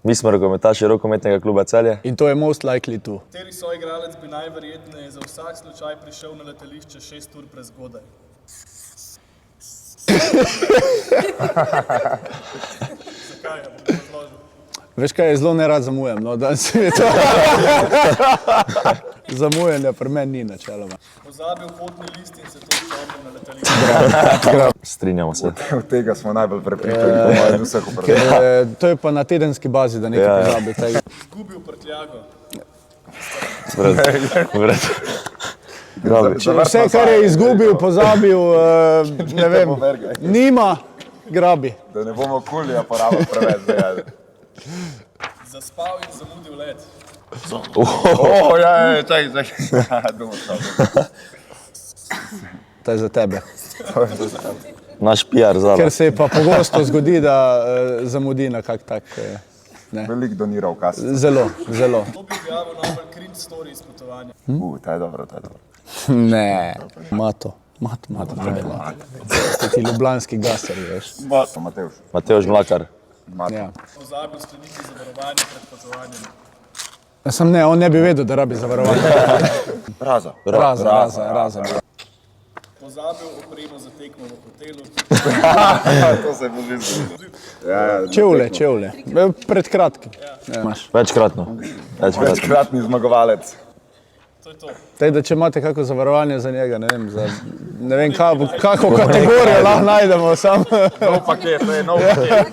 Mi smo rokometaši rokometnega kluba Celje. In to je most likely tu. Kateri soigralec bi najverjetneje za vsak slučaj prišel na letališče 6 ur prezgodaj? Zakaj? Razložil. Veš kaj, zelo nerad zamujam, no, danes je to. Zamujanje pri meni ni načeloma. Pozabil potni list in se to vstopil na letališče. Strinjamo se. Od tega smo najbolj prepričani, po mojem, vseh vprašanj. To je pa na tedenski bazi, da nekaj pozabi. Zgubil prtljago. Vse, kar je izgubil, pozabil, ne vem, nima, grabi. Da ne bomo kulija porabili preveč. Zaspal in zamudil let. Čakaj. To je za tebe. Naš PR zala. Ker se pa pogosto zgodi, da zamudi na kak tak, ne. Velik doniral kasno. Zelo, zelo. To bi objavil najbolj cringe story iz potovanja. To je dobro. Ne, Mato, to je Mato. Ste ti ljubljanski gasari, veš. Matevž. Matevž Mlakar. Ja. Pozabil skleniti zavarovanje pred potovanjem. Sam ne, on ne bi vedel, da rabi zavarovanje. Raza. Raza. Pozabil opremo za tekmo v hotelu. To se bo že Čevlje. zgodilo. Pred kratkim. Večkratno. Večkratni zmagovalec. To je to. Tej, da če imate kako zavarovanje za njega, ne vem, kako kategorijo lahko najdemo, sam. Nov paket, to je nov paket.